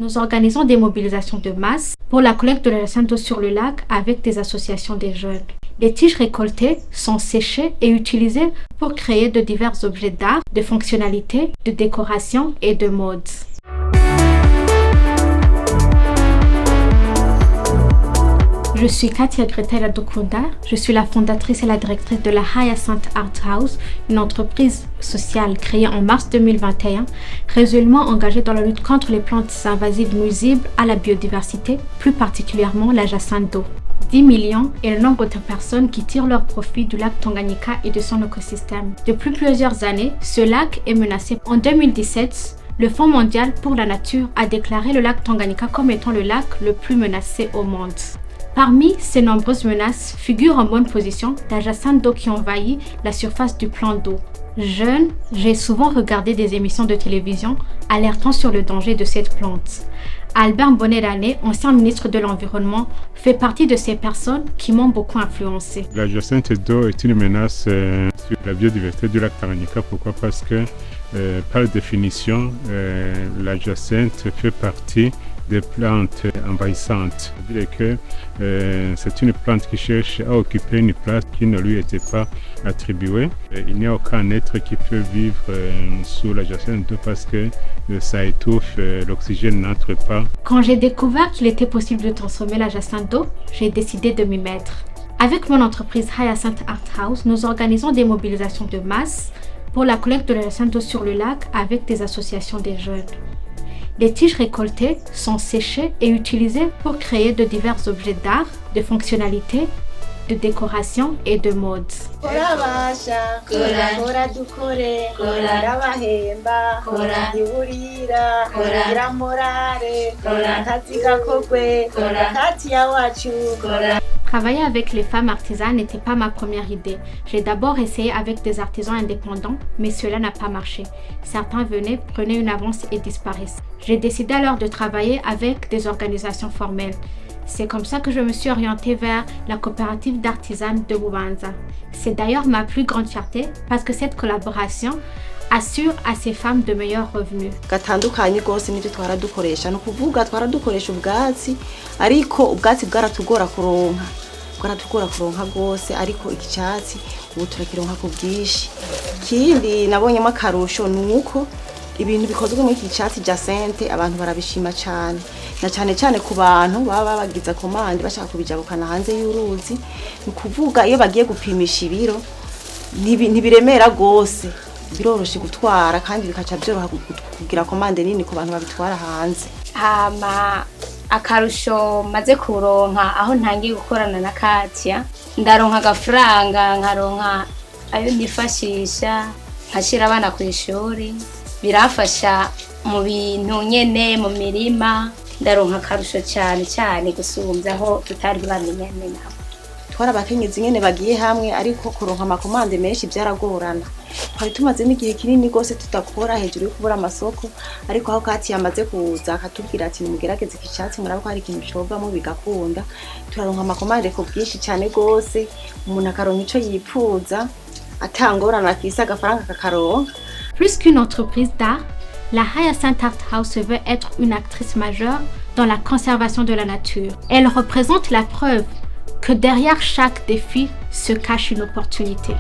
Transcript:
Nous organisons des mobilisations de masse pour la collecte de la jacinthe d'eau sur le lac avec des associations des jeunes. Les tiges récoltées sont séchées et utilisées pour créer de divers objets d'art, de fonctionnalité, de décoration et de mode. Je suis Katia Gretel Adokunda, je suis la fondatrice et la directrice de la Hyacinth Art House, une entreprise sociale créée en mars 2021, résolument engagée dans la lutte contre les plantes invasives nuisibles à la biodiversité, plus particulièrement la jacinthe d'eau. 10 millions est le nombre de personnes qui tirent leur profit du lac Tanganyika et de son écosystème. Depuis plusieurs années, ce lac est menacé. En 2017, le Fonds mondial pour la nature a déclaré le lac Tanganyika comme étant le lac le plus menacé au monde. Parmi ces nombreuses menaces figure en bonne position la jacinthe d'eau qui envahit la surface du plan d'eau. Jeune, j'ai souvent regardé des émissions de télévision alertant sur le danger de cette plante. Albert Bonnet-Dané, ancien ministre de l'Environnement, fait partie de ces personnes qui m'ont beaucoup influencé. La jacinthe d'eau est une menace sur la biodiversité du lac Tanganyika. Pourquoi? Parce que par définition, la jacinthe fait partie des plantes envahissantes. C'est-à-dire que c'est une plante qui cherche à occuper une place qui ne lui était pas attribuée. Il n'y a aucun être qui peut vivre sous la jacinthe d'eau parce que ça étouffe, l'oxygène n'entre pas. Quand j'ai découvert qu'il était possible de transformer la jacinthe d'eau, j'ai décidé de m'y mettre. Avec mon entreprise Hyacinth Art House, nous organisons des mobilisations de masse pour la collecte de la jacinthe d'eau sur le lac avec des associations des jeunes. Les tiges récoltées sont séchées et utilisées pour créer de divers objets d'art, de fonctionnalité, de décoration et de mode. Travailler avec les femmes artisanes n'était pas ma première idée. J'ai d'abord essayé avec des artisans indépendants, mais cela n'a pas marché. Certains venaient, prenaient une avance et disparaissaient. J'ai décidé alors de travailler avec des organisations formelles. C'est comme ça que je me suis orientée vers la coopérative d'artisanes de Bubanza. C'est d'ailleurs ma plus grande fierté parce que cette collaboration assure à ces femmes de meilleurs revenus. Gatandukanye gose n'ibyo twaradukoresha no kuvuga twaradukoresha ubwatsi ariko ubwatsi bwaratugora kuronka gose ariko icyatsi ubu turakironka ku bwishi. Kindi nabonyemo akarusho nuko ibintu bikozwe muri iki cyatsi jacinthe abantu barabishima cyane na cyane ku bantu baba bagiza komande bashaka kubijabukana hanze y'uruzi. Ni kuvuga iyo bagiye gupimisha ibiro ntibiremera gose, biroroshe gutwara kandi bikaca byoroha kugira komande nini ku bantu babitwara hanze. Akarusho maze kuronka aho ntangiye gukorana na Katia, ndaronka agafaranga, nkaronka ayo nifashisha nkashira abana ku ishuri, birafasha mu bintu nyene mu mirima, ndaronka akarusho cyane gusumbya aho tutari bamenyane nabo. Twara abakenyezi nyene bagiye hamwe ariko kuronka amakomande menshi byaragorana. Twari tumaze n'igihe kinini gose tudakora hejuru yo kubura amasoko, ariko aho Katia yamaze kuza akatubwira ati nimugerageze iki cyatsi murabo ko hari ikintu cobwamo bigakunda, turaronka amakomande ko bwinshi cyane gose, umuntu akaronka ico yipfuza atangorana akisa agafaranga kakaronka. Plus qu'une entreprise d'art, la Hyacinth Art House veut être une actrice majeure dans la conservation de la nature. Elle représente la preuve que derrière chaque défi se cache une opportunité.